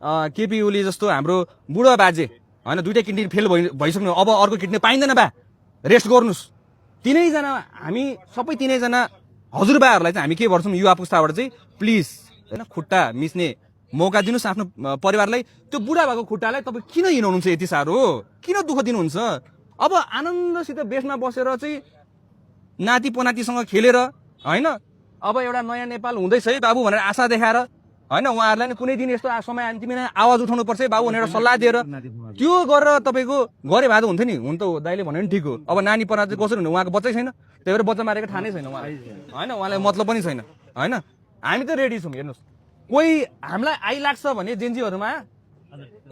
केपी ओली जस्तो हाम्रो बुढो बाजे होइन दुईटै किडनी फेल भइसक्नु अब अर्को किडनी पाइँदैन बा रेस्ट गर्नुहोस् तीनैजना हामी सबै तीनैजना हजुरबाहरूलाई चाहिँ हामी के गर्छौँ युवा पुस्ताबाट चाहिँ प्लिज होइन खुट्टा मिच्ने मौका दिनुहोस् आफ्नो परिवारलाई त्यो बुढा भएको खुट्टालाई तपाईँ किन हिँड्नुहुन्छ यति साह्रो किन दुःख दिनुहुन्छ अब आनन्दसित बेसमा बसेर चाहिँ नाति पोनातीसँग खेलेर होइन अब एउटा नयाँ नेपाल हुँदैछ है बाबु भनेर आशा देखाएर होइन उहाँहरूलाई कुनै दिन यस्तो समय आयो तिमीले आवाज उठाउनुपर्छ है बाबु भनेर सल्लाह दिएर त्यो गरेर तपाईँको गरे भए त हुन्थ्यो नि हुन त दाइले भन्यो नि ठिक हो अब नानी पना चाहिँ कसरी हुने उहाँको बच्चै छैन त्यही भएर बच्चा मारेको ठानै छैन उहाँलाई होइन उहाँलाई मतलब पनि छैन होइन हामी त रेडी छौँ हेर्नुहोस् कोही हामीलाई आइलाग्छ भने जेन्जीहरूमा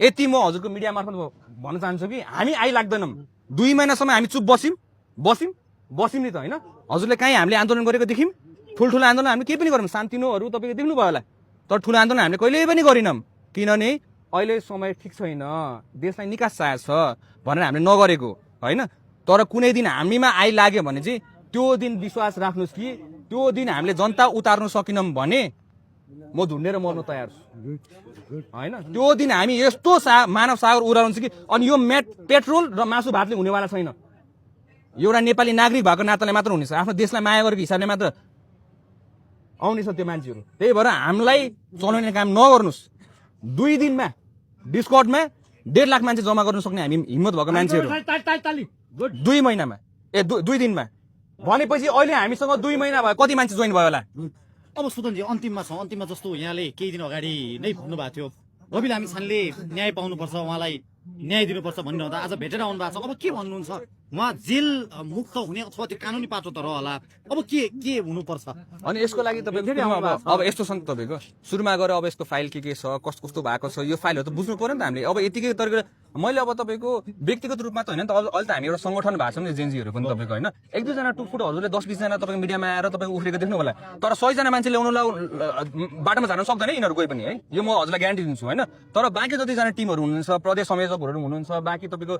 यति म हजुरको मिडिया मार्फत भन्न चाहन्छु कि हामी आइलाग्दैनौँ 2 महिनासम्म हामी चुप बस्यौँ नि त होइन हजुरले काहीँ हामीले आन्दोलन गरेको देख्यौँ ठुल्ठुलो आन्दोलन हामीले केही पनि गरौँ सानोतिनोहरू तपाईँको देख्नुभयो होला तर ठुलो आन्दोलन हामीले कहिल्यै पनि गरेनौँ किनभने अहिले समय ठिक छैन देशलाई निकास चाहिएको छ भनेर हामीले नगरेको होइन तर कुनै दिन हामीमा आइलाग्यो भने चाहिँ त्यो दिन विश्वास राख्नुहोस् कि त्यो दिन हामीले जनता उतार्नु सकेनौँ भने म झुन्डेर मर्नु तयार छु होइन त्यो दिन हामी यस्तो मानव सागर उडाउँछ कि अनि यो पेट्रोल र मासु भातले हुनेवाला छैन एउटा नेपाली नागरिक भएको नाताले मात्र हुनेछ आफ्नो देशलाई माया गरेको हिसाबले मात्र आउनेछ त्यो मान्छेहरू त्यही भएर हामीलाई चलाउने काम नगर्नुहोस् 2 दिनमा डिस्कर्डमा 1.5 लाख मान्छे जम्मा गर्न सक्ने हामी हिम्मत भएको मान्छेहरू 2 महिनामा 2 दिनमा भनेपछि अहिले हामीसँग 2 महिना भयो कति मान्छे जोइन भयो होला अब सुदनजी अन्तिममा छ अन्तिममा जस्तो यहाँले केही दिन अगाडि नै भन्नु भएको थियो रवि लामिछानेले न्याय पाउनुपर्छ उहाँलाई न्याय दिनुपर्छ भनिरहँदा आज भेटेर आउनु भएको छ अब के भन्नुहुन्छ उहाँ जेल मुक्त हुने अथवा त्यो कानुनी पाटो त होला अब के हुनुपर्छ अनि यसको लागि तपाईँको अब यस्तो छ नि तपाईँको सुरुमा गएर अब यसको फाइल के छ कस्तो कस्तो भएको छ यो फाइलहरू त बुझ्नु पर्यो नि त हामीले अब यतिकै तरिका मैले अब तपाईँको व्यक्तिगत रूपमा त होइन नि त अहिले त हामी एउटा सङ्गठन भएको छ नि जेन्जीहरू पनि तपाईँको होइन 1-2 जना टुकफुट हजुरले 10-20 जना तपाईँको मिडियामा आएर तपाईँको उफ्रेको देख्नु होला तर 100 जना मान्छे ल्याउनुलाई बाटोमा जान सक्दैन यिनीहरू कोही पनि है यो म हजुरलाई ग्यारेन्टी दिन्छु होइन तर बाँकी जतिजना टिमहरू हुनुहुन्छ प्रदेश संयोजकहरू हुनुहुन्छ बाँकी तपाईँको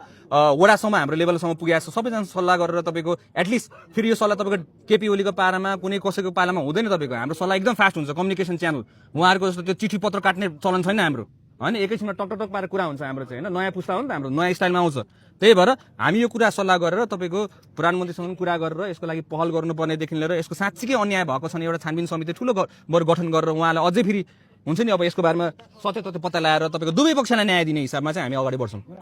वडासम्म हाम्रो लेभलसम्म पुगेको छ सबैजना सल्लाह गरेर तपाईँको एटलिस्ट फेरि यो सल्लाह तपाईँको केपी ओलीको पालामा कुनै कसैको पालामा हुँदैन तपाईँको हाम्रो सल्लाह एकदम फास्ट हुन्छ कम्युनिकेसन च्यानल उहाँहरूको जस्तो त्यो चिठी पत्र काट्ने चलन छैन हाम्रो होइन एकैछिनमा टक पारेर कुरा हुन्छ हाम्रो चाहिँ होइन नयाँ पुस्ता हो नि त हाम्रो नयाँ स्टाइलमा आउँछ त्यही भएर हामी यो कुरा सल्लाह गरेर तपाईँको प्रधानमन्त्रीसँग कुरा गरेर यसको लागि पहल गर्नुपर्नेदेखि लिएर यसको साँच्चीकै अन्याय भएको छ भने एउटा छानबिन समिति ठुलो गठन गरेर उहाँलाई अझै फेरि हुन्छ नि अब यसको बारेमा सत्य तथ्य पत्ता लगाएर तपाईँको दुवै पक्षलाई न्याय दिने हिसाबमा चाहिँ हामी अगाडि बढ्छौँ